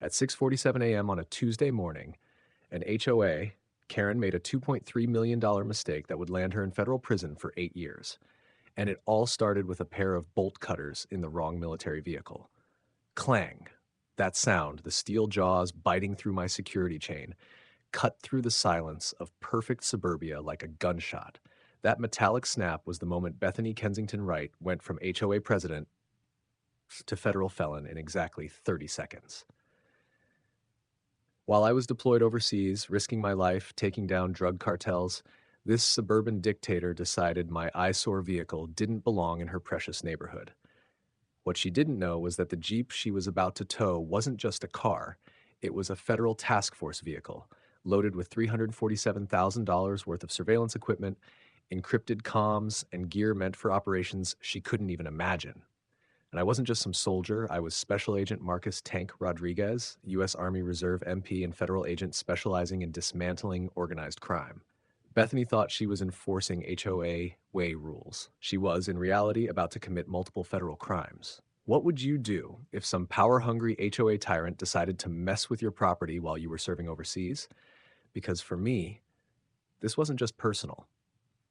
At 6:47 a.m. on a Tuesday morning, an HOA, Karen made a $2.3 million mistake that would land her in federal prison for 8 years. And it all started with a pair of bolt cutters in the wrong military vehicle. Clang. That sound, the steel jaws biting through my security chain, cut through the silence of perfect suburbia like a gunshot. That metallic snap was the moment Bethany Kensington Wright went from HOA president to federal felon in exactly 30 seconds. While I was deployed overseas, risking my life, taking down drug cartels, this suburban dictator decided my eyesore vehicle didn't belong in her precious neighborhood. What she didn't know was that the Jeep she was about to tow wasn't just a car, it was a federal task force vehicle, loaded with $347,000 worth of surveillance equipment, encrypted comms, and gear meant for operations she couldn't even imagine. And I wasn't just some soldier, I was Special Agent Marcus Tank Rodriguez, U.S. Army Reserve MP and federal agent specializing in dismantling organized crime. Bethany thought she was enforcing HOA way rules. She was, in reality, about to commit multiple federal crimes. What would you do if some power-hungry HOA tyrant decided to mess with your property while you were serving overseas? Because for me, this wasn't just personal,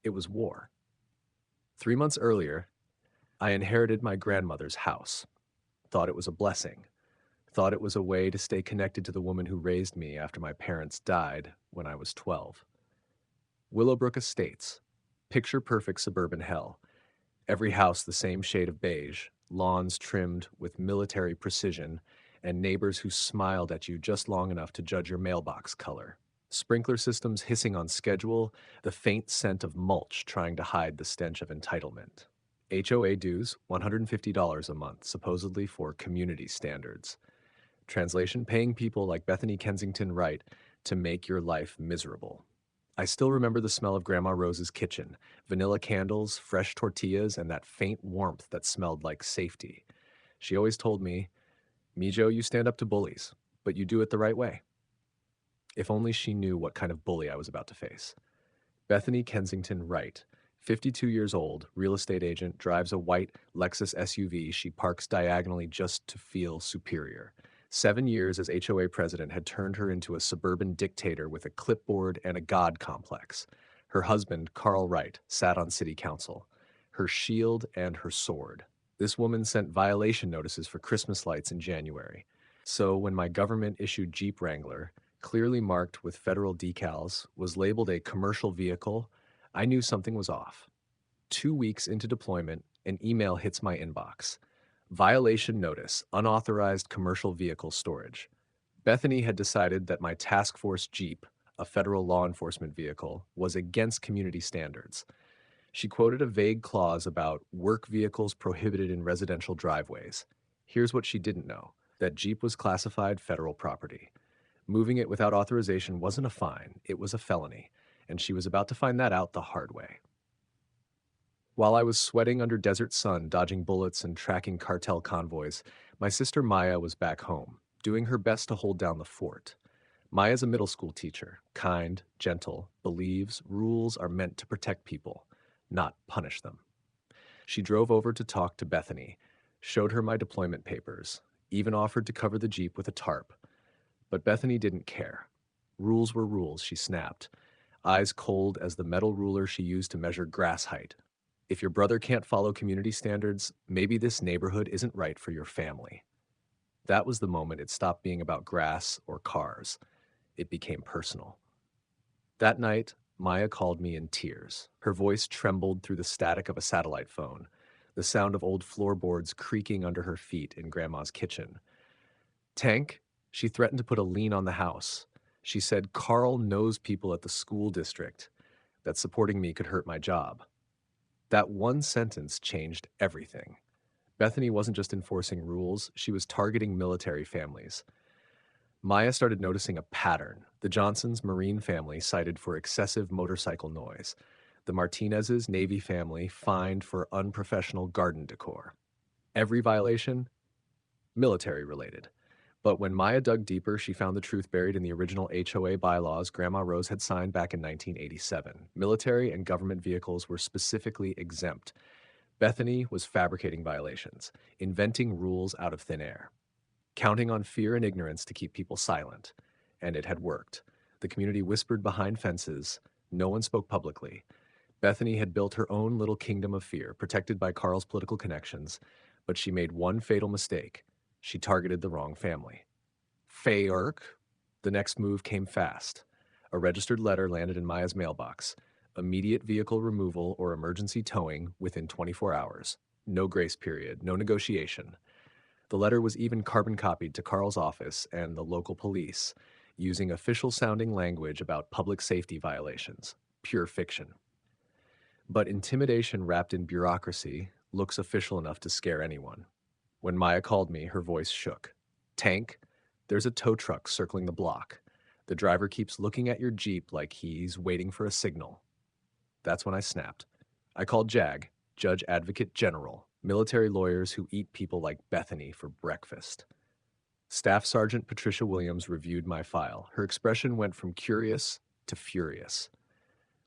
it was war. 3 months earlier, I inherited my grandmother's house. Thought it was a blessing. Thought it was a way to stay connected to the woman who raised me after my parents died when I was 12. Willowbrook Estates. Picture-perfect suburban hell. Every house the same shade of beige, lawns trimmed with military precision, and neighbors who smiled at you just long enough to judge your mailbox color. Sprinkler systems hissing on schedule, the faint scent of mulch trying to hide the stench of entitlement. HOA dues, $150 a month, supposedly for community standards. Translation, paying people like Bethany Kensington Wright to make your life miserable. I still remember the smell of Grandma Rose's kitchen, vanilla candles, fresh tortillas, and that faint warmth that smelled like safety. She always told me, Mijo, you stand up to bullies, but you do it the right way. If only she knew what kind of bully I was about to face. Bethany Kensington Wright, 52 years old, real estate agent, drives a white Lexus SUV she parks diagonally just to feel superior. 7 years as HOA president had turned her into a suburban dictator with a clipboard and a god complex. Her husband, Carl Wright, sat on city council. Her shield and her sword. This woman sent violation notices for Christmas lights in January. So when my government-issued Jeep Wrangler, clearly marked with federal decals, was labeled a commercial vehicle, I knew something was off. 2 weeks into deployment, an email hits my inbox. Violation notice, unauthorized commercial vehicle storage. Bethany had decided that my task force Jeep, a federal law enforcement vehicle, was against community standards. She quoted a vague clause about work vehicles prohibited in residential driveways. Here's what she didn't know, that Jeep was classified federal property. Moving it without authorization wasn't a fine, it was a felony, and she was about to find that out the hard way. While I was sweating under desert sun, dodging bullets and tracking cartel convoys, my sister Maya was back home, doing her best to hold down the fort. Maya's a middle school teacher, kind, gentle, believes rules are meant to protect people, not punish them. She drove over to talk to Bethany, showed her my deployment papers, even offered to cover the Jeep with a tarp. But Bethany didn't care. Rules were rules, she snapped, eyes cold as the metal ruler she used to measure grass height. If your brother can't follow community standards, maybe this neighborhood isn't right for your family. That was the moment it stopped being about grass or cars. It became personal. That night, Maya called me in tears. Her voice trembled through the static of a satellite phone, the sound of old floorboards creaking under her feet in Grandma's kitchen. Tank, she threatened to put a lien on the house. She said Carl knows people at the school district, that supporting me could hurt my job. That one sentence changed everything. Bethany wasn't just enforcing rules, she was targeting military families. Maya started noticing a pattern. The Johnsons' Marine family cited for excessive motorcycle noise. The Martinez's Navy family fined for unprofessional garden decor. Every violation, military related. But when Maya dug deeper, she found the truth buried in the original HOA bylaws Grandma Rose had signed back in 1987. Military and government vehicles were specifically exempt. Bethany was fabricating violations, inventing rules out of thin air. counting on fear and ignorance to keep people silent. And it had worked. The community whispered behind fences. No one spoke publicly. Bethany had built her own little kingdom of fear, protected by Carl's political connections, but she made one fatal mistake. She targeted the wrong family. Fayork. The next move came fast. A registered letter landed in Maya's mailbox. Immediate vehicle removal or emergency towing within 24 hours. No grace period, no negotiation. The letter was even carbon copied to Carl's office and the local police, using official sounding language about public safety violations. Pure fiction. But intimidation wrapped in bureaucracy looks official enough to scare anyone. When Maya called me, her voice shook. Tank, there's a tow truck circling the block. The driver keeps looking at your Jeep like he's waiting for a signal. That's when I snapped. I called JAG, Judge Advocate General, military lawyers who eat people like Bethany for breakfast. Staff Sergeant Patricia Williams reviewed my file. Her expression went from curious to furious.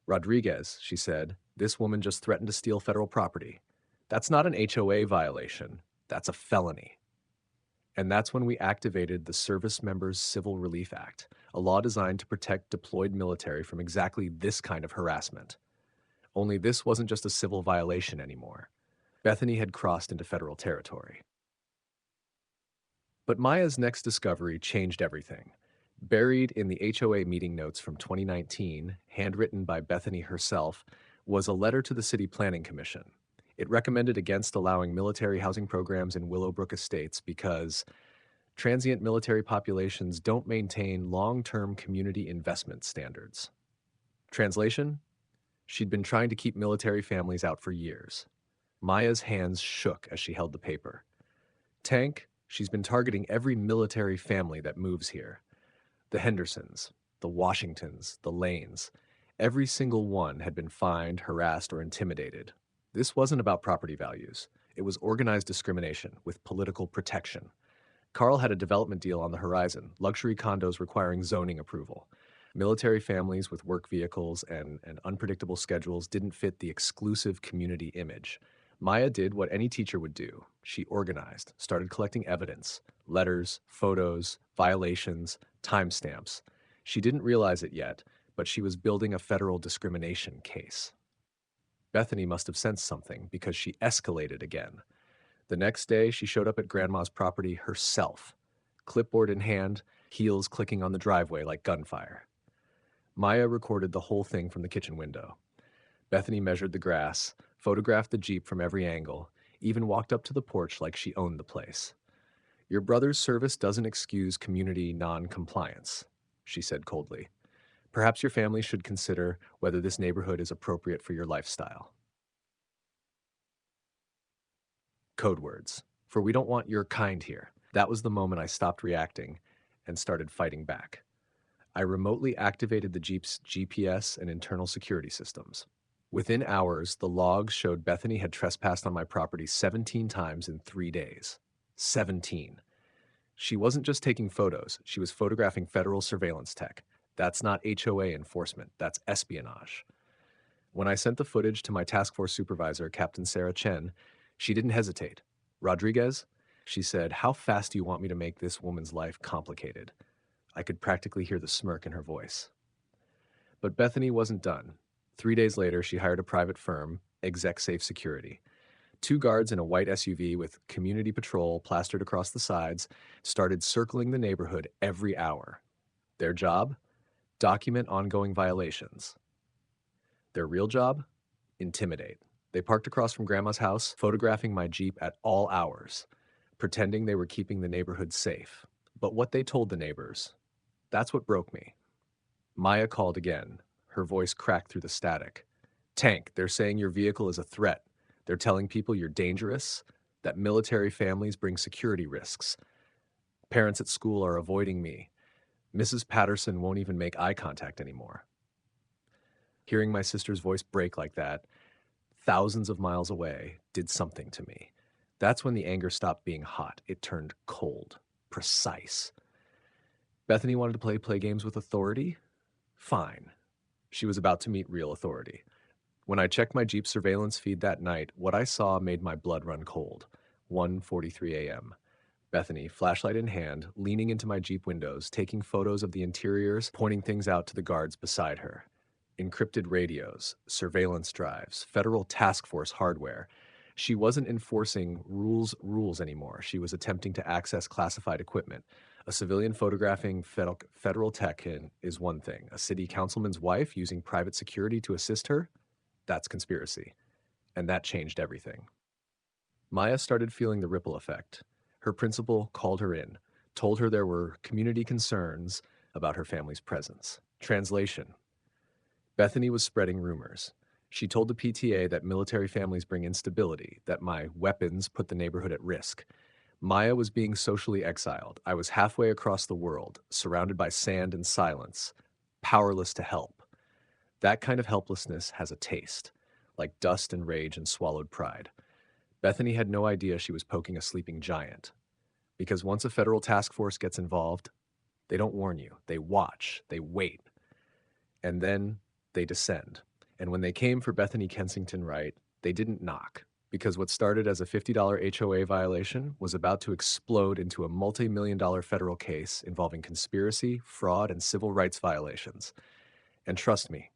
Rodriguez, she said, this woman just threatened to steal federal property. That's not an HOA violation. That's a felony. And that's when we activated the Service Members Civil Relief Act, a law designed to protect deployed military from exactly this kind of harassment. Only this wasn't just a civil violation anymore. Bethany had crossed into federal territory. But Maya's next discovery changed everything. Buried in the HOA meeting notes from 2019, handwritten by Bethany herself, was a letter to the City Planning Commission. It recommended against allowing military housing programs in Willowbrook Estates because transient military populations don't maintain long-term community investment standards. Translation? She'd been trying to keep military families out for years. Maya's hands shook as she held the paper. Tank, she's been targeting every military family that moves here. The Hendersons, the Washingtons, the Lanes. Every single one had been fined, harassed, or intimidated. This wasn't about property values. It was organized discrimination with political protection. Carl had a development deal on the horizon, luxury condos requiring zoning approval. Military families with work vehicles and unpredictable schedules didn't fit the exclusive community image. Maya did what any teacher would do. She organized, started collecting evidence, letters, photos, violations, timestamps. She didn't realize it yet, but she was building a federal discrimination case. Bethany must have sensed something because she escalated again. The next day, she showed up at Grandma's property herself, clipboard in hand, heels clicking on the driveway like gunfire. Maya recorded the whole thing from the kitchen window. Bethany measured the grass, photographed the Jeep from every angle, even walked up to the porch like she owned the place. Your brother's service doesn't excuse community non-compliance, she said coldly. Perhaps your family should consider whether this neighborhood is appropriate for your lifestyle. Code words. For we don't want your kind here. That was the moment I stopped reacting and started fighting back. I remotely activated the Jeep's GPS and internal security systems. Within hours, the logs showed Bethany had trespassed on my property 17 times in 3 days. 17. She wasn't just taking photos, she was photographing federal surveillance tech. That's not HOA enforcement, that's espionage. When I sent the footage to my task force supervisor, Captain Sarah Chen, she didn't hesitate. Rodriguez, she said, how fast do you want me to make this woman's life complicated? I could practically hear the smirk in her voice. But Bethany wasn't done. 3 days later, she hired a private firm, Exec Safe Security. 2 guards in a white SUV with community patrol plastered across the sides started circling the neighborhood every hour. Their job? Document ongoing violations. Their real job? Intimidate. They parked across from Grandma's house, photographing my Jeep at all hours, pretending they were keeping the neighborhood safe. But what they told the neighbors, that's what broke me. Maya called again. Her voice cracked through the static. Tank, they're saying your vehicle is a threat. They're telling people you're dangerous, that military families bring security risks. Parents at school are avoiding me. Mrs. Patterson won't even make eye contact anymore. Hearing my sister's voice break like that, thousands of miles away, did something to me. That's when the anger stopped being hot. It turned cold, precise. Bethany wanted to play games with authority? Fine. She was about to meet real authority. When I checked my Jeep surveillance feed that night, what I saw made my blood run cold. 1:43 a.m. Bethany, flashlight in hand, leaning into my Jeep windows, taking photos of the interiors, pointing things out to the guards beside her. Encrypted radios, surveillance drives, federal task force hardware. She wasn't enforcing rules anymore. She was attempting to access classified equipment. A civilian photographing federal tech is one thing. A city councilman's wife using private security to assist her? That's conspiracy. And that changed everything. Maya started feeling the ripple effect. Her principal called her in, told her there were community concerns about her family's presence. Translation: Bethany was spreading rumors. She told the PTA that military families bring instability, that my weapons put the neighborhood at risk. Maya was being socially exiled. I was halfway across the world, surrounded by sand and silence, powerless to help. That kind of helplessness has a taste, like dust and rage and swallowed pride. Bethany had no idea she was poking a sleeping giant. Because once a federal task force gets involved, they don't warn you. They watch, they wait, and then they descend. And when they came for Bethany Kensington Wright, they didn't knock, because what started as a $50 HOA violation was about to explode into a multi-million-dollar federal case involving conspiracy, fraud, and civil rights violations. And trust me,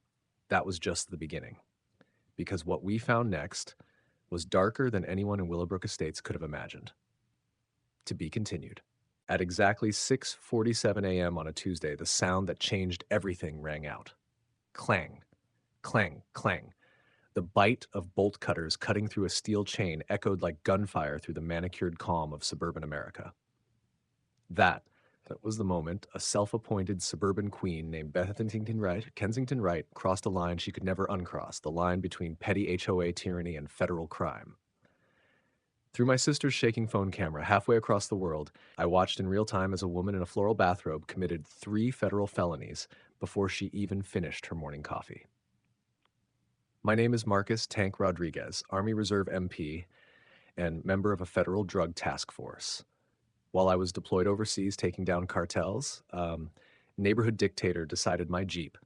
that was just the beginning. Because what we found next was darker than anyone in Willowbrook Estates could have imagined. To be continued. At exactly 6:47 a.m. on a Tuesday, the sound that changed everything rang out. Clang, clang, clang. The bite of bolt cutters cutting through a steel chain echoed like gunfire through the manicured calm of suburban America. That was the moment a self-appointed suburban queen named Kensington Wright crossed a line she could never uncross, the line between petty HOA tyranny and federal crime. Through my sister's shaking phone camera halfway across the world, I watched in real time as a woman in a floral bathrobe committed 3 federal felonies before she even finished her morning coffee. My name is Marcus Tank Rodriguez, Army Reserve MP and member of a federal drug task force. While I was deployed overseas taking down cartels, neighborhood dictator decided my Jeep,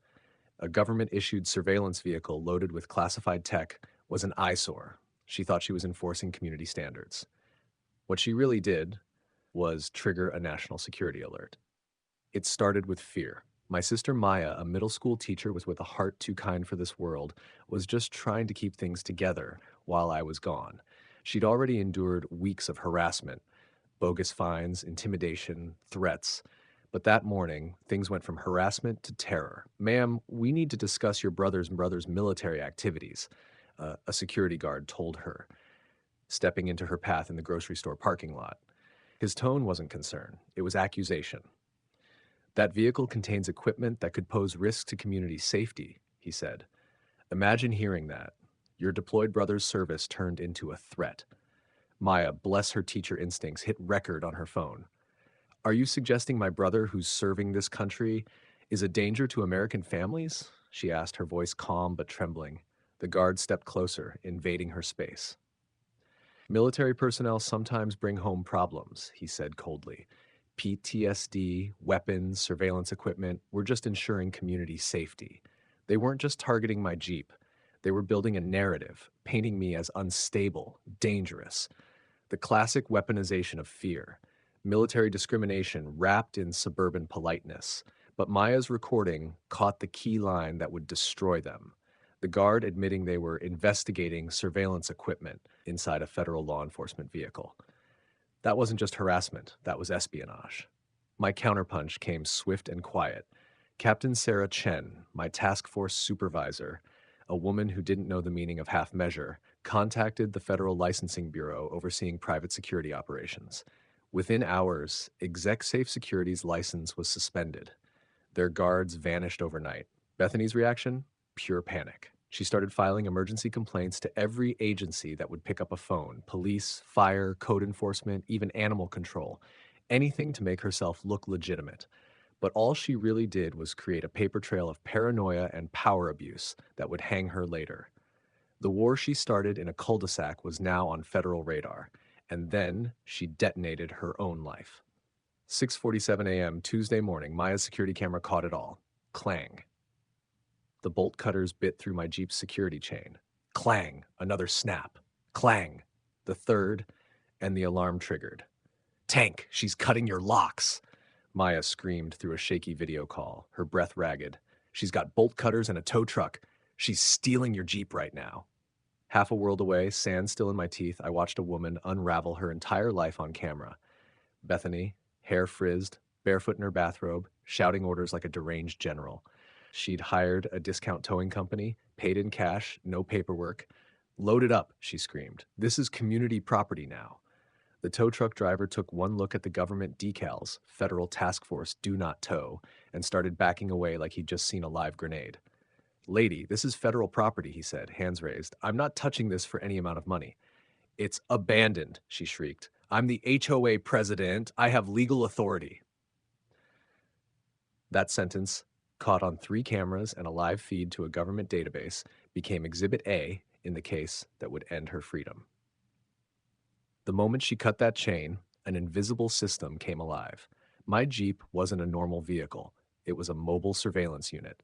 a government-issued surveillance vehicle loaded with classified tech, was an eyesore. She thought she was enforcing community standards. What she really did was trigger a national security alert. It started with fear. My sister Maya, a middle school teacher with a heart too kind for this world, was just trying to keep things together while I was gone. She'd already endured weeks of harassment, bogus fines, intimidation, threats. But that morning, things went from harassment to terror. "Ma'am, we need to discuss your brother's military activities," a security guard told her, stepping into her path in the grocery store parking lot. His tone wasn't concern, it was accusation. "That vehicle contains equipment that could pose risk to community safety," he said. Imagine hearing that. Your deployed brother's service turned into a threat. Maya, bless her teacher instincts, hit record on her phone. "Are you suggesting my brother, who's serving this country, is a danger to American families?" she asked, her voice calm but trembling. The guard stepped closer, invading her space. "Military personnel sometimes bring home problems," he said coldly. "PTSD, weapons, surveillance equipment, we're just ensuring community safety. They weren't just targeting my Jeep. They were building a narrative, painting me as unstable, dangerous. The classic weaponization of fear. Military discrimination wrapped in suburban politeness. But Maya's recording caught the key line that would destroy them. The guard admitting they were investigating surveillance equipment inside a federal law enforcement vehicle. That wasn't just harassment, that was espionage. My counterpunch came swift and quiet. Captain Sarah Chen, my task force supervisor, a woman who didn't know the meaning of half measure, contacted the Federal Licensing Bureau overseeing private security operations. Within hours, ExecSafe Security's license was suspended. Their guards vanished overnight. Bethany's reaction? Pure panic. She started filing emergency complaints to every agency that would pick up a phone: police, fire, code enforcement, even animal control. Anything to make herself look legitimate. But all she really did was create a paper trail of paranoia and power abuse that would hang her later. The war she started in a cul-de-sac was now on federal radar, and then she detonated her own life. 6:47 a.m. Tuesday morning, Maya's security camera caught it all. Clang. The bolt cutters bit through my Jeep's security chain. Clang, another snap. Clang, the third, and the alarm triggered. "Tank, she's cutting your locks!" Maya screamed through a shaky video call, her breath ragged. "She's got bolt cutters and a tow truck. She's stealing your Jeep right now." Half a world away, sand still in my teeth, I watched a woman unravel her entire life on camera. Bethany, hair frizzed, barefoot in her bathrobe, shouting orders like a deranged general. She'd hired a discount towing company, paid in cash, no paperwork. "Load it up," she screamed. "This is community property now." The tow truck driver took one look at the government decals, Federal Task Force Do Not Tow, and started backing away like he'd just seen a live grenade. "Lady, this is federal property," he said, hands raised. "I'm not touching this for any amount of money." "It's abandoned," she shrieked. "I'm the HOA president. I have legal authority." That sentence, caught on 3 cameras and a live feed to a government database, became Exhibit A in the case that would end her freedom. The moment she cut that chain, an invisible system came alive. My Jeep wasn't a normal vehicle. It was a mobile surveillance unit.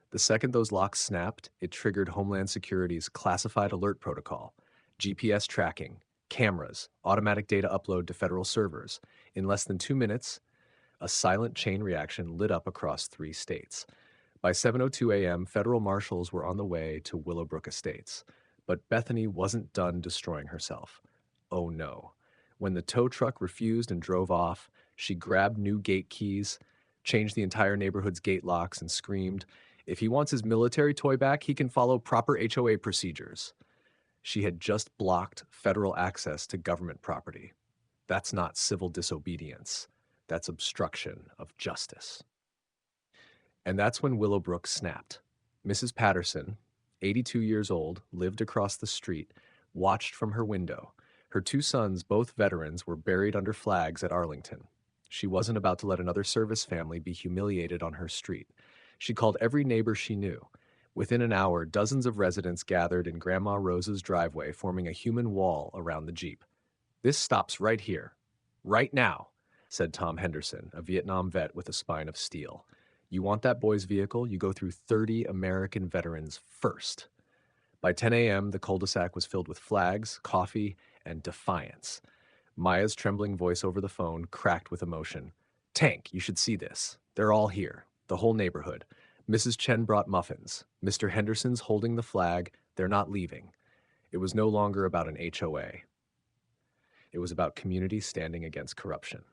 The second those locks snapped, it triggered Homeland Security's classified alert protocol, GPS tracking, cameras, automatic data upload to federal servers. In less than 2 minutes, a silent chain reaction lit up across 3 states. By 7:02 a.m., federal marshals were on the way to Willowbrook Estates. But Bethany wasn't done destroying herself. Oh no. When the tow truck refused and drove off, she grabbed new gate keys, changed the entire neighborhood's gate locks, and screamed, "If he wants his military toy back, he can follow proper HOA procedures." She had just blocked federal access to government property. That's not civil disobedience. That's obstruction of justice. And that's when Willowbrook snapped. Mrs. Patterson, 82 years old, lived across the street, watched from her window. Her 2 sons, both veterans, were buried under flags at Arlington. She wasn't about to let another service family be humiliated on her street. She called every neighbor she knew. Within an hour, dozens of residents gathered in Grandma Rose's driveway, forming a human wall around the Jeep. "This stops right here. Right now," said Tom Henderson, a Vietnam vet with a spine of steel. "You want that boy's vehicle, you go through 30 American veterans first." By 10 a.m., the cul-de-sac was filled with flags, coffee, and defiance. Maya's trembling voice over the phone cracked with emotion. "Tank, you should see this. They're all here. The whole neighborhood. Mrs. Chen brought muffins. Mr. Henderson's holding the flag. They're not leaving." It was no longer about an HOA. It was about community standing against corruption.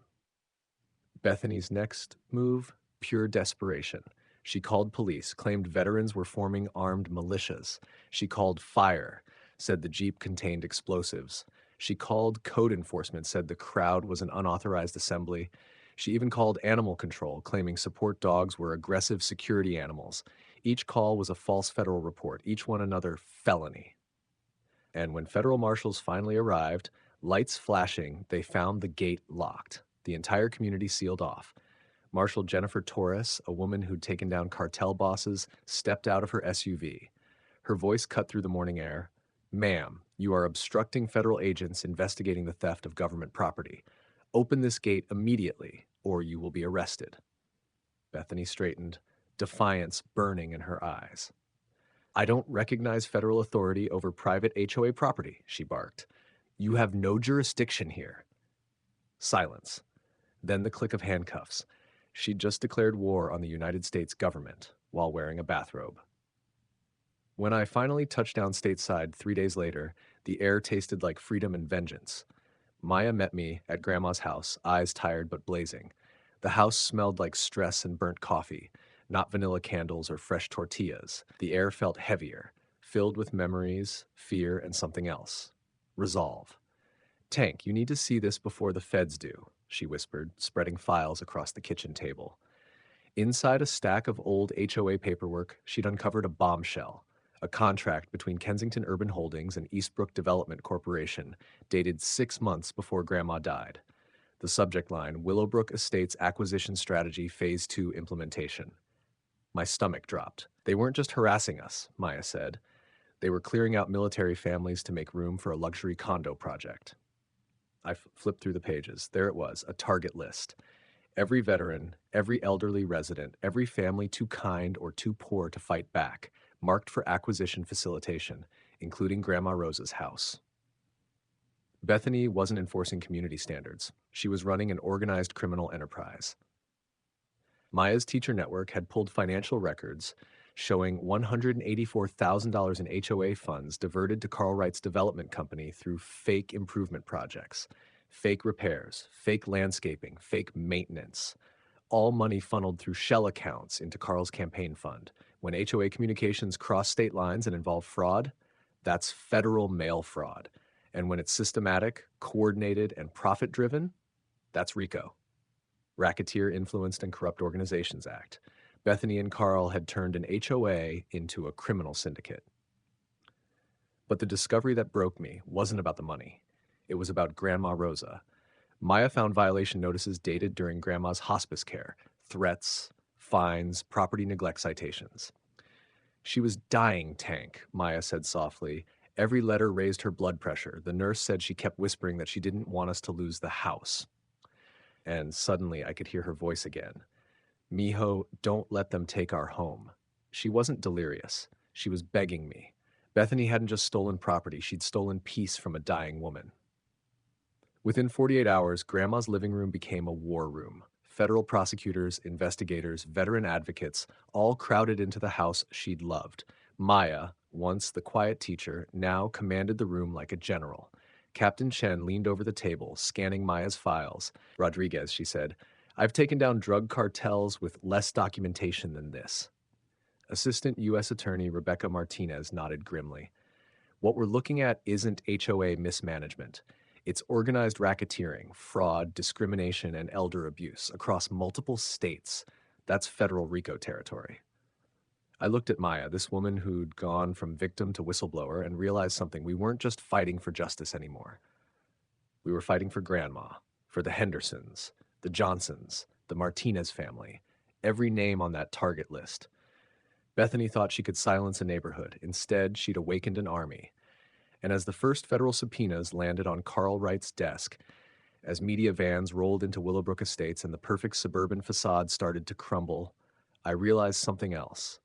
Bethany's next move, pure desperation. She called police, claimed veterans were forming armed militias. She called fire, said the Jeep contained explosives. She called code enforcement, said the crowd was an unauthorized assembly. She even called animal control, claiming support dogs were aggressive security animals. Each call was a false federal report, each one another felony. And when federal marshals finally arrived, lights flashing, they found the gate locked. The entire community sealed off. Marshal Jennifer Torres, a woman who'd taken down cartel bosses, stepped out of her SUV. Her voice cut through the morning air. "Ma'am, you are obstructing federal agents investigating the theft of government property. Open this gate immediately, or you will be arrested." Bethany straightened, defiance burning in her eyes. "I don't recognize federal authority over private HOA property," she barked. "You have no jurisdiction here." Silence. Then the click of handcuffs. She'd just declared war on the United States government while wearing a bathrobe. When I finally touched down stateside 3 days later, the air tasted like freedom and vengeance. Maya met me at Grandma's house, eyes tired but blazing. The house smelled like stress and burnt coffee, not vanilla candles or fresh tortillas. The air felt heavier, filled with memories, fear, and something else. Resolve. "Tank, you need to see this before the feds do," she whispered, spreading files across the kitchen table. Inside a stack of old HOA paperwork, she'd uncovered a bombshell, a contract between Kensington Urban Holdings and Eastbrook Development Corporation, dated 6 months before Grandma died. The subject line, "Willowbrook Estates Acquisition Strategy Phase 2 Implementation." My stomach dropped. "They weren't just harassing us," Maya said. "They were clearing out military families to make room for a luxury condo project." I flipped through the pages. There it was, a target list. Every veteran, every elderly resident, every family too kind or too poor to fight back, marked for acquisition facilitation, including Grandma Rose's house. Bethany wasn't enforcing community standards. She was running an organized criminal enterprise. Maya's teacher network had pulled financial records showing $184,000 in HOA funds diverted to Carl Wright's development company through fake improvement projects, fake repairs, fake landscaping, fake maintenance. All money funneled through shell accounts into Carl's campaign fund. When HOA communications cross state lines and involve fraud, that's federal mail fraud. And when it's systematic, coordinated, and profit driven, that's RICO. Racketeer Influenced and Corrupt Organizations Act. Bethany and Carl had turned an HOA into a criminal syndicate. But the discovery that broke me wasn't about the money. It was about Grandma Rosa. Maya found violation notices dated during Grandma's hospice care, threats, fines, property neglect citations. She was dying, Tank, Maya said softly. Every letter raised her blood pressure. The nurse said she kept whispering that she didn't want us to lose the house. And suddenly I could hear her voice again. Mijo, don't let them take our home. She wasn't delirious. She was begging me. Bethany hadn't just stolen property, she'd stolen peace from a dying woman. Within 48 hours, Grandma's living room became a war room. Federal prosecutors, investigators, veteran advocates, all crowded into the house she'd loved. Maya, once the quiet teacher, now commanded the room like a general. Captain Chen leaned over the table, scanning Maya's files. Rodriguez, she said, I've taken down drug cartels with less documentation than this. Assistant U.S. Attorney Rebecca Martinez nodded grimly. What we're looking at isn't HOA mismanagement. It's organized racketeering, fraud, discrimination, and elder abuse across multiple states. That's federal RICO territory. I looked at Maya, this woman who'd gone from victim to whistleblower, and realized something. We weren't just fighting for justice anymore. We were fighting for Grandma, for the Hendersons, the Johnsons, the Martinez family, every name on that target list. Bethany thought she could silence a neighborhood. Instead, she'd awakened an army. And as the first federal subpoenas landed on Carl Wright's desk, as media vans rolled into Willowbrook Estates and the perfect suburban facade started to crumble, I realized something else.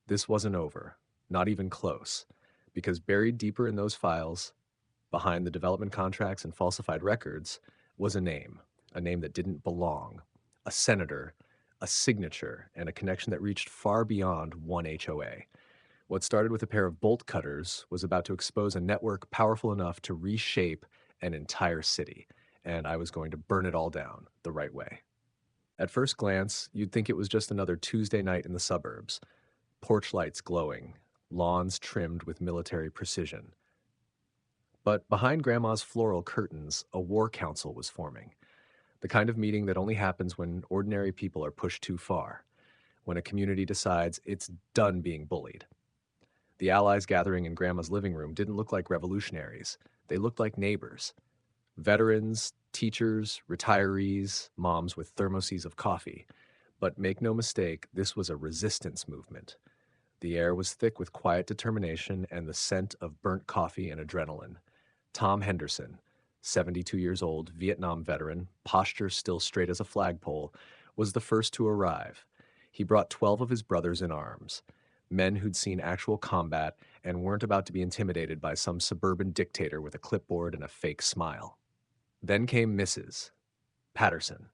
This wasn't over, not even close, because buried deeper in those files, behind the development contracts and falsified records, was a name that didn't belong, a senator, a signature, and a connection that reached far beyond one HOA. What started with a pair of bolt cutters was about to expose a network powerful enough to reshape an entire city, and I was going to burn it all down the right way. At first glance, you'd think it was just another Tuesday night in the suburbs, porch lights glowing, lawns trimmed with military precision. But behind Grandma's floral curtains, a war council was forming, the kind of meeting that only happens when ordinary people are pushed too far, when a community decides it's done being bullied. The allies gathering in Grandma's living room didn't look like revolutionaries. They looked like neighbors. Veterans, teachers, retirees, moms with thermoses of coffee. But make no mistake, this was a resistance movement. The air was thick with quiet determination and the scent of burnt coffee and adrenaline. Tom Henderson, 72 years old, Vietnam veteran, posture still straight as a flagpole, was the first to arrive. He brought 12 of his brothers in arms, men who'd seen actual combat and weren't about to be intimidated by some suburban dictator with a clipboard and a fake smile. Then came Mrs. Patterson,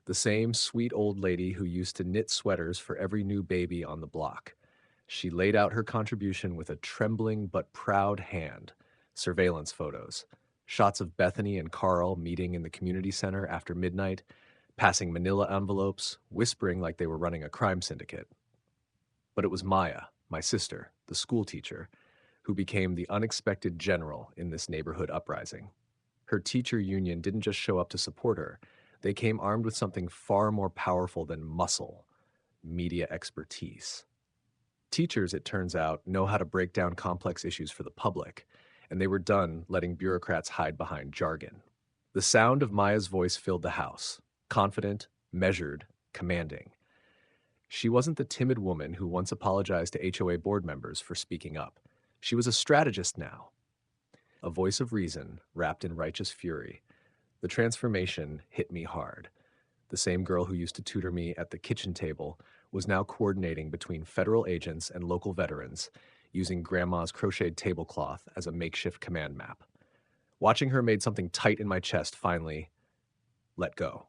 the same sweet old lady who used to knit sweaters for every new baby on the block. She laid out her contribution with a trembling but proud hand. Surveillance photos, shots of Bethany and Carl meeting in the community center after midnight, passing manila envelopes, whispering like they were running a crime syndicate. But it was Maya, my sister, the school teacher, who became the unexpected general in this neighborhood uprising. Her teacher union didn't just show up to support her. They came armed with something far more powerful than muscle: media expertise. Teachers, it turns out, know how to break down complex issues for the public, and they were done letting bureaucrats hide behind jargon. The sound of Maya's voice filled the house, confident, measured, commanding. She wasn't the timid woman who once apologized to HOA board members for speaking up. She was a strategist now, a voice of reason wrapped in righteous fury. The transformation hit me hard. The same girl who used to tutor me at the kitchen table was now coordinating between federal agents and local veterans, using Grandma's crocheted tablecloth as a makeshift command map. Watching her made something tight in my chest finally let go.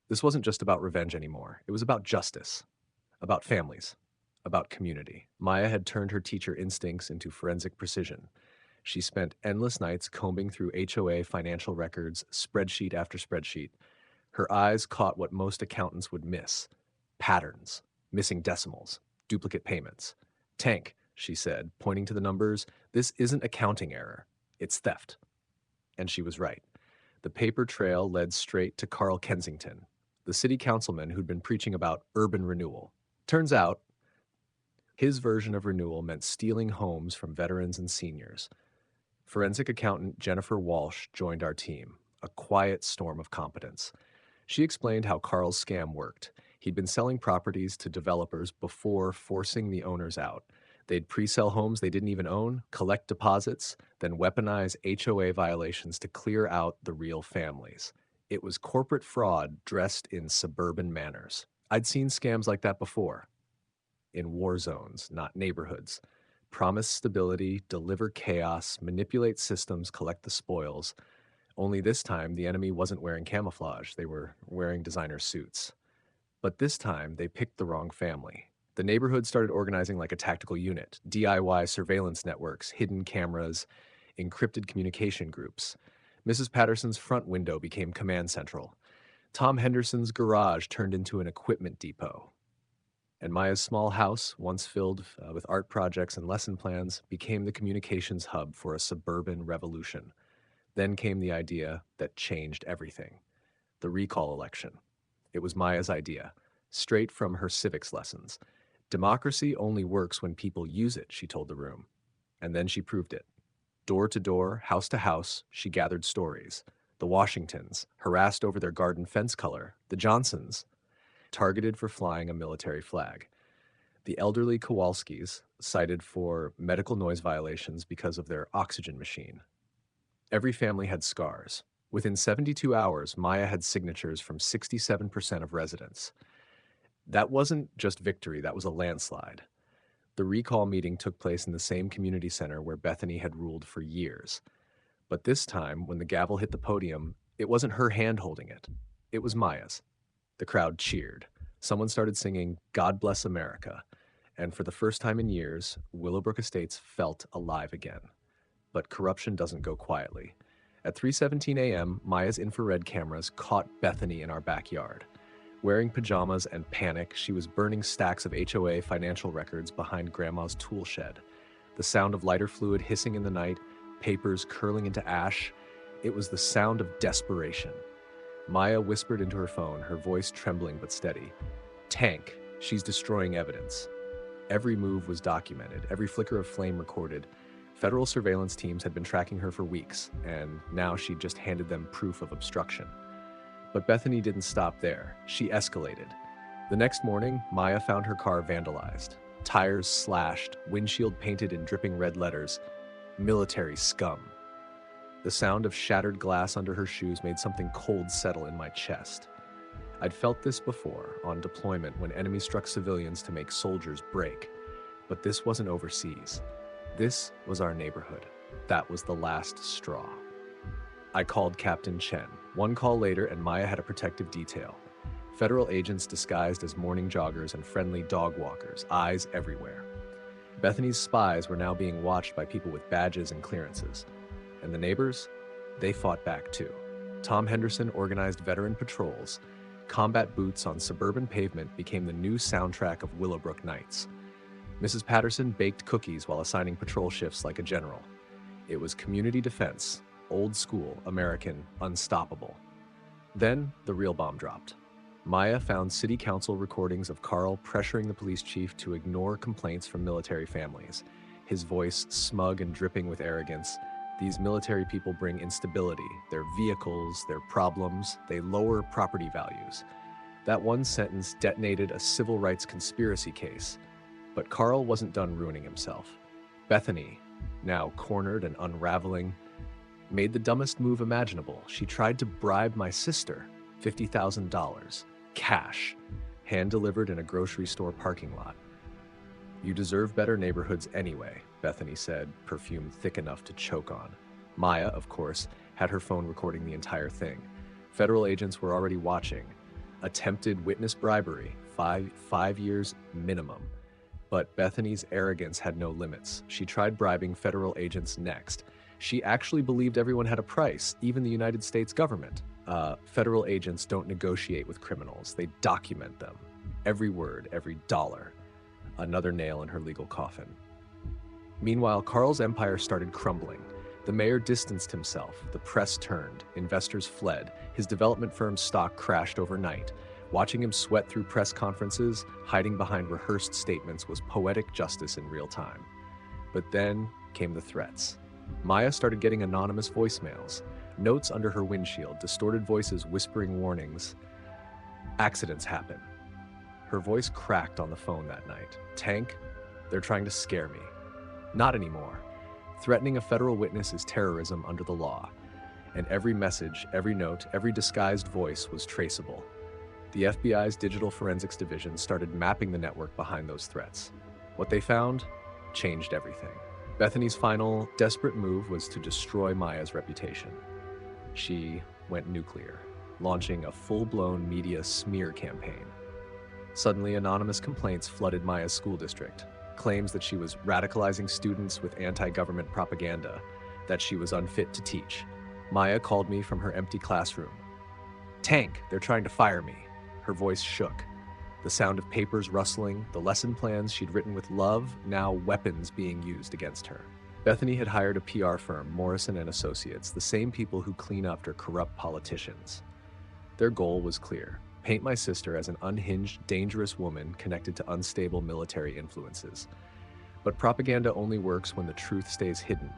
This wasn't just about revenge anymore. It was about justice, about families, about community. Maya had turned her teacher instincts into forensic precision. She spent endless nights combing through HOA financial records, spreadsheet after spreadsheet. Her eyes caught what most accountants would miss: patterns, missing decimals, duplicate payments. Tank, she said, pointing to the numbers, this isn't accounting error. It's theft. And she was right. The paper trail led straight to Carl Kensington, the city councilman who'd been preaching about urban renewal. Turns out, his version of renewal meant stealing homes from veterans and seniors. Forensic accountant Jennifer Walsh joined our team, a quiet storm of competence. She explained how Carl's scam worked. He'd been selling properties to developers before forcing the owners out. They'd pre-sell homes they didn't even own, collect deposits, then weaponize HOA violations to clear out the real families. It was corporate fraud dressed in suburban manners. I'd seen scams like that before, in war zones, not neighborhoods. Promise stability, deliver chaos, manipulate systems, collect the spoils. Only this time, the enemy wasn't wearing camouflage. They were wearing designer suits. But this time, they picked the wrong family. The neighborhood started organizing like a tactical unit: DIY surveillance networks, hidden cameras, encrypted communication groups. Mrs. Patterson's front window became command central. Tom Henderson's garage turned into an equipment depot. And Maya's small house, once filled with art projects and lesson plans, became the communications hub for a suburban revolution. Then came the idea that changed everything: the recall election. It was Maya's idea, straight from her civics lessons. Democracy only works when people use it, she told the room. And then she proved it. Door to door, house to house, she gathered stories. The Washingtons, harassed over their garden fence color. The Johnsons, targeted for flying a military flag. The elderly Kowalskis, cited for medical noise violations because of their oxygen machine. Every family had scars. Within 72 hours, Maya had signatures from 67% of residents. That wasn't just victory, that was a landslide. The recall meeting took place in the same community center where Bethany had ruled for years. But this time, when the gavel hit the podium, it wasn't her hand holding it. It was Maya's. The crowd cheered. Someone started singing "God Bless America," and for the first time in years, Willowbrook Estates felt alive again. But corruption doesn't go quietly. At 3:17 a.m., Maya's infrared cameras caught Bethany in our backyard. Wearing pajamas and panic, she was burning stacks of HOA financial records behind Grandma's tool shed. The sound of lighter fluid hissing in the night, papers curling into ash. It was the sound of desperation. Maya whispered into her phone, her voice trembling but steady. "Tank, she's destroying evidence." Every move was documented, every flicker of flame recorded. Federal surveillance teams had been tracking her for weeks, and now she'd just handed them proof of obstruction. But Bethany didn't stop there. She escalated. The next morning, Maya found her car vandalized. Tires slashed, windshield painted in dripping red letters: "Military scum." The sound of shattered glass under her shoes made something cold settle in my chest. I'd felt this before, on deployment when enemies struck civilians to make soldiers break. But this wasn't overseas. This was our neighborhood. That was the last straw. I called Captain Chen. One call later, and Maya had a protective detail. Federal agents disguised as morning joggers and friendly dog walkers, eyes everywhere. Bethany's spies were now being watched by people with badges and clearances. And the neighbors? They fought back too. Tom Henderson organized veteran patrols. Combat boots on suburban pavement became the new soundtrack of Willowbrook nights. Mrs. Patterson baked cookies while assigning patrol shifts like a general. It was community defense, old school, American, unstoppable. Then the real bomb dropped. Maya found city council recordings of Carl pressuring the police chief to ignore complaints from military families. His voice smug and dripping with arrogance. These military people bring instability, their vehicles, their problems, they lower property values. That one sentence detonated a civil rights conspiracy case. But Carl wasn't done ruining himself. Bethany, now cornered and unraveling, made the dumbest move imaginable. She tried to bribe my sister, $50,000, cash, hand-delivered in a grocery store parking lot. "You deserve better neighborhoods anyway," Bethany said, perfume thick enough to choke on. Maya, of course, had her phone recording the entire thing. Federal agents were already watching. Attempted witness bribery, five years minimum. But Bethany's arrogance had no limits. She tried bribing federal agents next. She actually believed everyone had a price, even the United States government. Federal agents don't negotiate with criminals, they document them. Every word, every dollar. Another nail in her legal coffin. Meanwhile, Carl's empire started crumbling. The mayor distanced himself, the press turned, investors fled, his development firm's stock crashed overnight. Watching him sweat through press conferences, hiding behind rehearsed statements was poetic justice in real time. But then came the threats. Maya started getting anonymous voicemails, notes under her windshield, distorted voices whispering warnings. Accidents happen. Her voice cracked on the phone that night. Tank, they're trying to scare me. Not anymore. Threatening a federal witness is terrorism under the law. And every message, every note, every disguised voice was traceable. The FBI's Digital Forensics Division started mapping the network behind those threats. What they found changed everything. Bethany's final, desperate move was to destroy Maya's reputation. She went nuclear, launching a full-blown media smear campaign. Suddenly, anonymous complaints flooded Maya's school district. Claims that she was radicalizing students with anti-government propaganda, that she was unfit to teach. Maya called me from her empty classroom. Tank, they're trying to fire me. Her voice shook. The sound of papers rustling, the lesson plans she'd written with love, now weapons being used against her. Bethany had hired a PR firm, Morrison and Associates, the same people who clean after corrupt politicians. Their goal was clear: paint my sister as an unhinged, dangerous woman connected to unstable military influences. But propaganda only works when the truth stays hidden,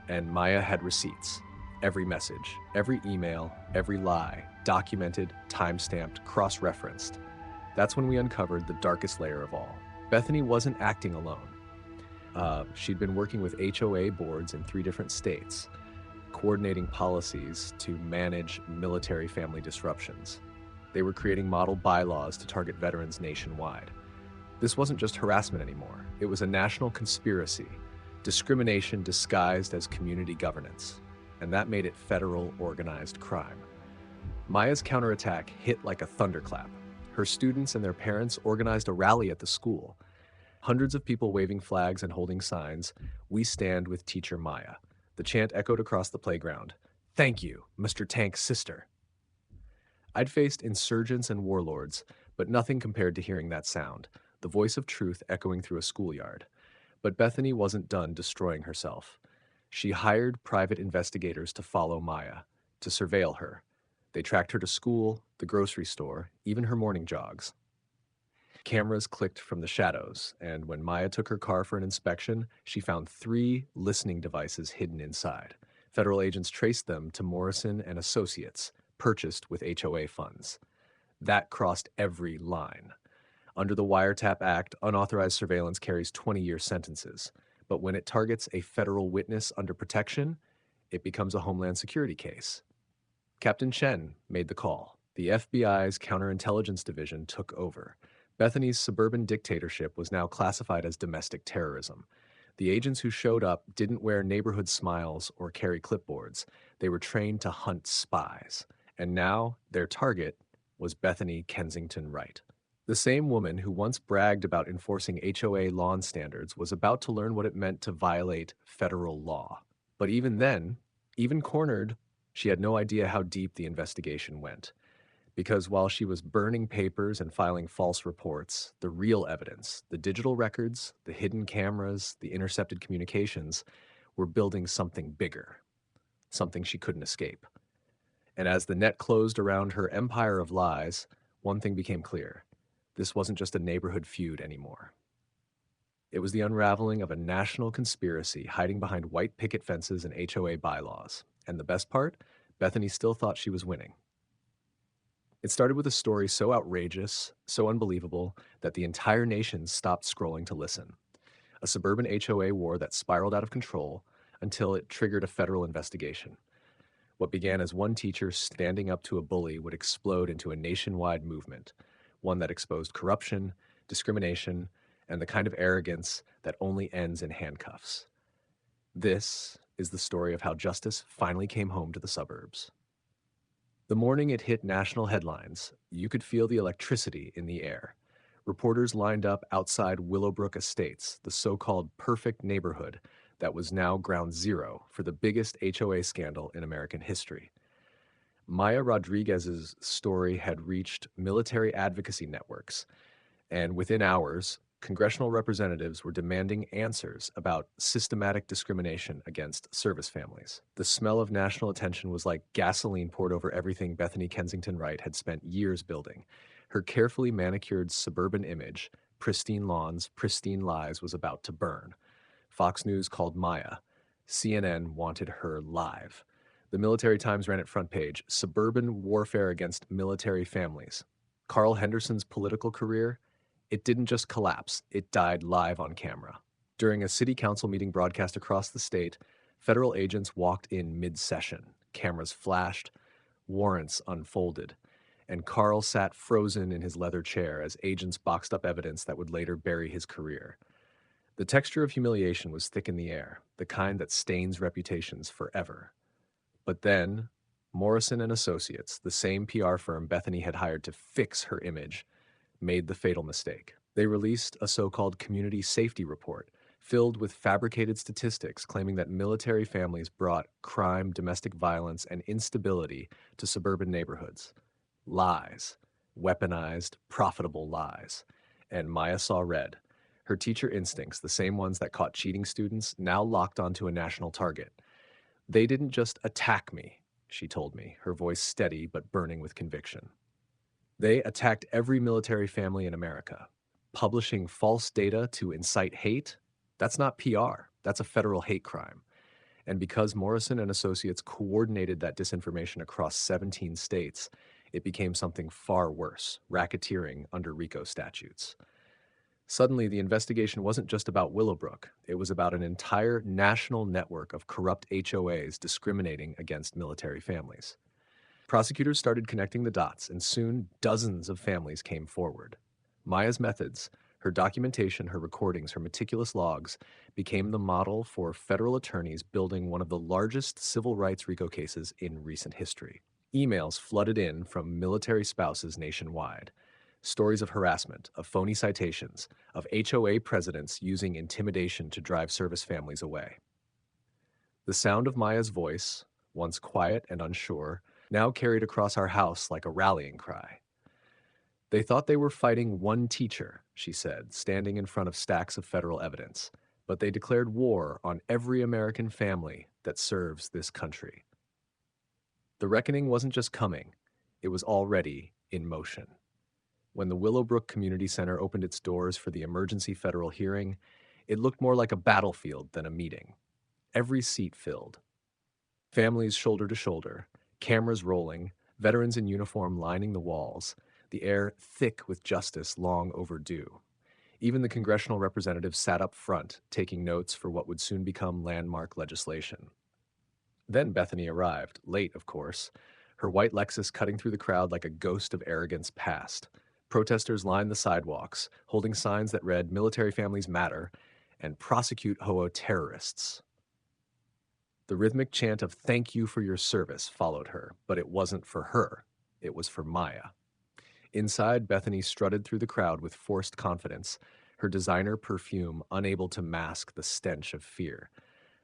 and Maya had receipts. Every message, every email, every lie, documented, time-stamped, cross-referenced. That's when we uncovered the darkest layer of all. Bethany wasn't acting alone. She'd been working with HOA boards in 3 different states, coordinating policies to manage military family disruptions. They were creating model bylaws to target veterans nationwide. This wasn't just harassment anymore. It was a national conspiracy, discrimination disguised as community governance, and that made it federal organized crime. Maya's counterattack hit like a thunderclap. Her students and their parents organized a rally at the school. Hundreds of people waving flags and holding signs, "We stand with Teacher Maya." The chant echoed across the playground. "Thank you, Mr. Tank's sister." I'd faced insurgents and warlords, but nothing compared to hearing that sound, the voice of truth echoing through a schoolyard. But Bethany wasn't done destroying herself. She hired private investigators to follow Maya, to surveil her. They tracked her to school, the grocery store, even her morning jogs. Cameras clicked from the shadows, and when Maya took her car for an inspection, she found 3 listening devices hidden inside. Federal agents traced them to Morrison and Associates, purchased with HOA funds. That crossed every line. Under the Wiretap Act, unauthorized surveillance carries 20-year sentences. But when it targets a federal witness under protection, it becomes a Homeland Security case. Captain Chen made the call. The FBI's Counterintelligence Division took over. Bethany's suburban dictatorship was now classified as domestic terrorism. The agents who showed up didn't wear neighborhood smiles or carry clipboards. They were trained to hunt spies. And now their target was Bethany Kensington Wright. The same woman who once bragged about enforcing HOA lawn standards was about to learn what it meant to violate federal law. But even then, even cornered, she had no idea how deep the investigation went. Because while she was burning papers and filing false reports, the real evidence, the digital records, the hidden cameras, the intercepted communications, were building something bigger, something she couldn't escape. And as the net closed around her empire of lies, one thing became clear. This wasn't just a neighborhood feud anymore. It was the unraveling of a national conspiracy hiding behind white picket fences and HOA bylaws. And the best part? Bethany still thought she was winning. It started with a story so outrageous, so unbelievable, that the entire nation stopped scrolling to listen. A suburban HOA war that spiraled out of control until it triggered a federal investigation. What began as one teacher standing up to a bully would explode into a nationwide movement, one that exposed corruption, discrimination, and the kind of arrogance that only ends in handcuffs. This is the story of how justice finally came home to the suburbs. The morning it hit national headlines, you could feel the electricity in the air. Reporters lined up outside Willowbrook Estates, the so-called perfect neighborhood that was now ground zero for the biggest HOA scandal in American history. Maya Rodriguez's story had reached military advocacy networks, and within hours, congressional representatives were demanding answers about systematic discrimination against service families. The smell of national attention was like gasoline poured over everything Bethany Kensington Wright had spent years building. Her carefully manicured suburban image, pristine lawns, pristine lives, was about to burn. Fox News called Maya. CNN wanted her live. The Military Times ran it front page, "Suburban Warfare Against Military Families." Carl Henderson's political career, it didn't just collapse, it died live on camera. During a city council meeting broadcast across the state, federal agents walked in mid-session. Cameras flashed, warrants unfolded, and Carl sat frozen in his leather chair as agents boxed up evidence that would later bury his career. The texture of humiliation was thick in the air, the kind that stains reputations forever. But then, Morrison and Associates, the same PR firm Bethany had hired to fix her image, made the fatal mistake. They released a so-called community safety report filled with fabricated statistics claiming that military families brought crime, domestic violence, and instability to suburban neighborhoods. Lies. Weaponized, profitable lies. And Maya saw red. Her teacher instincts, the same ones that caught cheating students, now locked onto a national target. "They didn't just attack me," she told me, her voice steady but burning with conviction. "They attacked every military family in America. Publishing false data to incite hate? That's not PR. That's a federal hate crime." And because Morrison and Associates coordinated that disinformation across 17 states, it became something far worse, racketeering under RICO statutes. Suddenly, the investigation wasn't just about Willowbrook. It was about an entire national network of corrupt HOAs discriminating against military families. Prosecutors started connecting the dots, and soon dozens of families came forward. Maya's methods, her documentation, her recordings, her meticulous logs, became the model for federal attorneys building one of the largest civil rights RICO cases in recent history. Emails flooded in from military spouses nationwide. Stories of harassment, of phony citations, of HOA presidents using intimidation to drive service families away. The sound of Maya's voice, once quiet and unsure, now carried across our house like a rallying cry. "They thought they were fighting one teacher," she said, standing in front of stacks of federal evidence, "but they declared war on every American family that serves this country." The reckoning wasn't just coming, it was already in motion. When the Willowbrook Community Center opened its doors for the emergency federal hearing, it looked more like a battlefield than a meeting. Every seat filled. Families shoulder to shoulder, cameras rolling, veterans in uniform lining the walls, the air thick with justice long overdue. Even the congressional representatives sat up front, taking notes for what would soon become landmark legislation. Then Bethany arrived, late, of course, her white Lexus cutting through the crowd like a ghost of arrogance past. Protesters lined the sidewalks, holding signs that read "Military Families Matter" and "Prosecute HOA Terrorists." The rhythmic chant of "Thank you for your service" followed her, but it wasn't for her. It was for Maya. Inside, Bethany strutted through the crowd with forced confidence, her designer perfume unable to mask the stench of fear.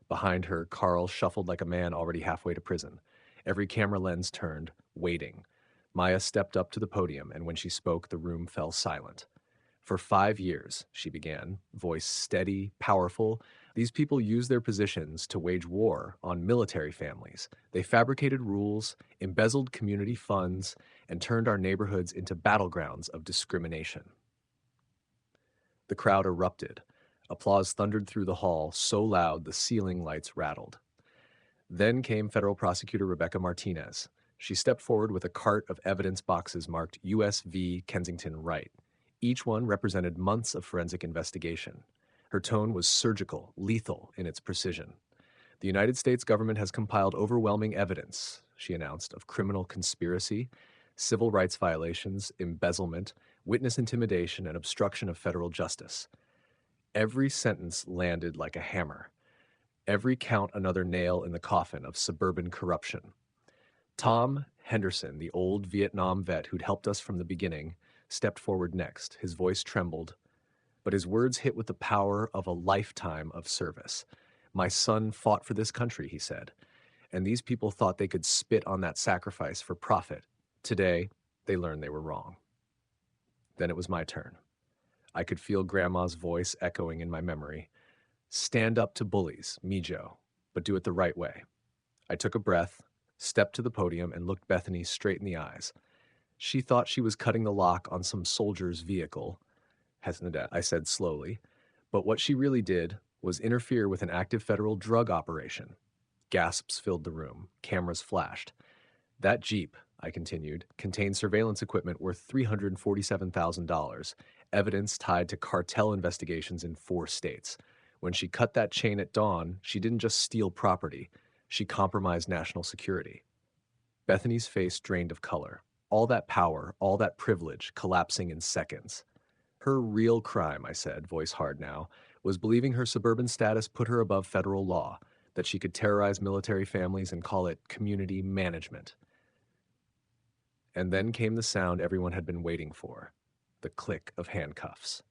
Behind her, Carl shuffled like a man already halfway to prison. Every camera lens turned, waiting. Maya stepped up to the podium, and when she spoke, the room fell silent. "For 5 years," she began, voice steady, powerful, "these people used their positions to wage war on military families. They fabricated rules, embezzled community funds, and turned our neighborhoods into battlegrounds of discrimination." The crowd erupted. Applause thundered through the hall, so loud the ceiling lights rattled. Then came federal prosecutor Rebecca Martinez. She stepped forward with a cart of evidence boxes marked US v. Kensington Wright. Each one represented months of forensic investigation. Her tone was surgical, lethal in its precision. "The United States government has compiled overwhelming evidence," she announced, "of criminal conspiracy, civil rights violations, embezzlement, witness intimidation, and obstruction of federal justice." Every sentence landed like a hammer. Every count another nail in the coffin of suburban corruption. Tom Henderson, the old Vietnam vet who'd helped us from the beginning, stepped forward next. His voice trembled, but his words hit with the power of a lifetime of service. My son fought for this country, he said, and these people thought they could spit on that sacrifice for profit. Today, they learned they were wrong. Then it was my turn. I could feel Grandma's voice echoing in my memory. Stand up to bullies, me Joe, but do it the right way. I took a breath, stepped to the podium, and looked Bethany straight in the eyes. She thought she was cutting the lock on some soldier's vehicle, Hesnadet, I said slowly, but what she really did was interfere with an active federal drug operation. Gasps filled the room. Cameras flashed. That Jeep, I continued, contained surveillance equipment worth $347,000, evidence tied to cartel investigations in 4 states. When she cut that chain at dawn, she didn't just steal property, she compromised national security. Bethany's face drained of color. All that power, all that privilege, collapsing in seconds. Her real crime, I said, voice hard now, was believing her suburban status put her above federal law, that she could terrorize military families and call it community management. And then came the sound everyone had been waiting for, the click of handcuffs.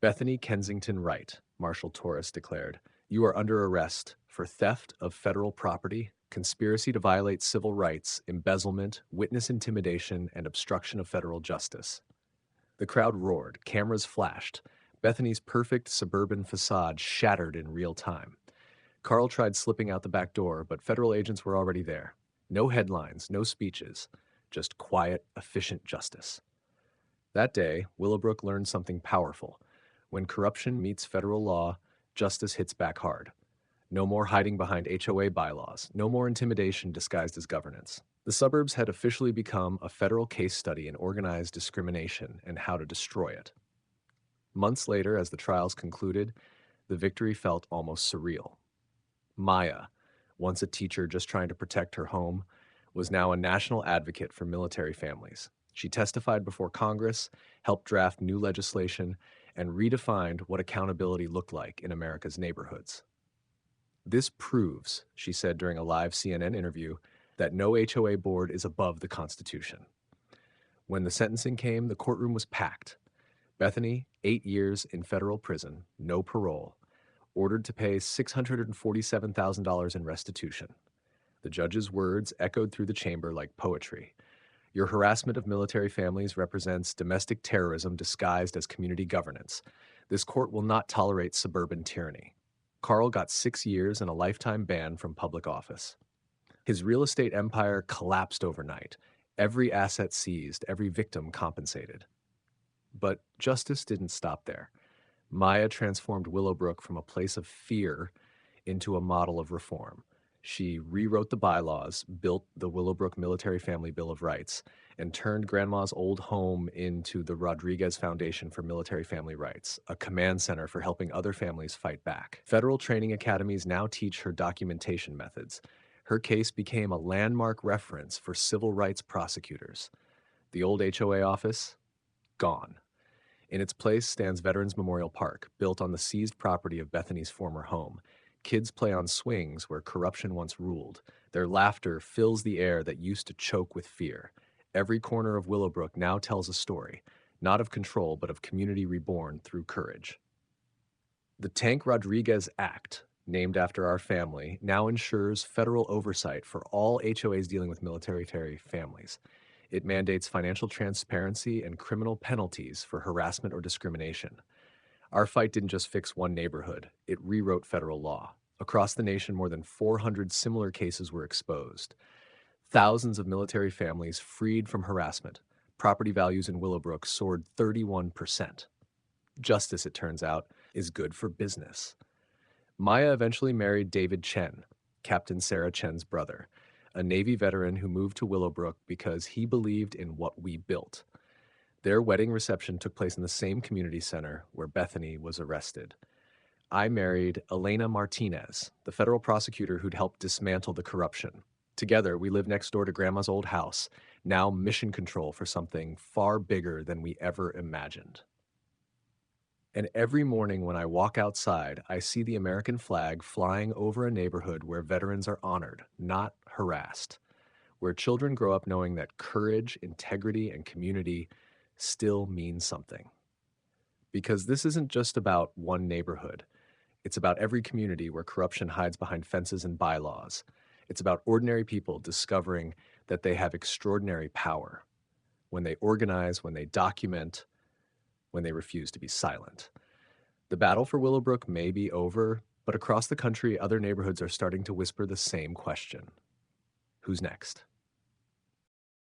Bethany Kensington Wright, Marshal Torres declared, you are under arrest for theft of federal property, conspiracy to violate civil rights, embezzlement, witness intimidation, and obstruction of federal justice. The crowd roared, cameras flashed. Bethany's perfect suburban facade shattered in real time. Carl tried slipping out the back door, but federal agents were already there. No headlines, no speeches, just quiet, efficient justice. That day, Willowbrook learned something powerful. When corruption meets federal law, justice hits back hard. No more hiding behind HOA bylaws, no more intimidation disguised as governance. The suburbs had officially become a federal case study in organized discrimination and how to destroy it. Months later, as the trials concluded, the victory felt almost surreal. Maya, once a teacher just trying to protect her home, was now a national advocate for military families. She testified before Congress, helped draft new legislation, and redefined what accountability looked like in America's neighborhoods. This proves, she said during a live CNN interview, that no HOA board is above the Constitution. When the sentencing came, the courtroom was packed. Bethany, 8 years in federal prison, no parole, ordered to pay $647,000 in restitution. The judge's words echoed through the chamber like poetry. Your harassment of military families represents domestic terrorism disguised as community governance. This court will not tolerate suburban tyranny. Carl got 6 years and a lifetime ban from public office. His real estate empire collapsed overnight. Every asset seized, every victim compensated. But justice didn't stop there. Maya transformed Willowbrook from a place of fear into a model of reform. She rewrote the bylaws, built the Willowbrook Military Family Bill of Rights, and turned Grandma's old home into the Rodriguez Foundation for Military Family Rights, a command center for helping other families fight back. Federal training academies now teach her documentation methods. Her case became a landmark reference for civil rights prosecutors. The old HOA office? Gone. In its place stands Veterans Memorial Park, built on the seized property of Bethany's former home. Kids play on swings where corruption once ruled. Their laughter fills the air that used to choke with fear. Every corner of Willowbrook now tells a story, not of control, but of community reborn through courage. The Tank Rodriguez Act, named after our family, now ensures federal oversight for all HOAs dealing with military families. It mandates financial transparency and criminal penalties for harassment or discrimination. Our fight didn't just fix one neighborhood, it rewrote federal law. Across the nation, more than 400 similar cases were exposed. Thousands of military families freed from harassment. Property values in Willowbrook soared 31%. Justice, it turns out, is good for business. Maya eventually married David Chen, Captain Sarah Chen's brother, a Navy veteran who moved to Willowbrook because he believed in what we built. Their wedding reception took place in the same community center where Bethany was arrested. I married Elena Martinez, the federal prosecutor who'd helped dismantle the corruption. Together, we live next door to Grandma's old house, now mission control for something far bigger than we ever imagined. And every morning when I walk outside, I see the American flag flying over a neighborhood where veterans are honored, not harassed, where children grow up knowing that courage, integrity, and community still mean something. Because this isn't just about one neighborhood, it's about every community where corruption hides behind fences and bylaws. It's about ordinary people discovering that they have extraordinary power when they organize, when they document, when they refuse to be silent. The battle for Willowbrook may be over, but across the country, other neighborhoods are starting to whisper the same question: who's next?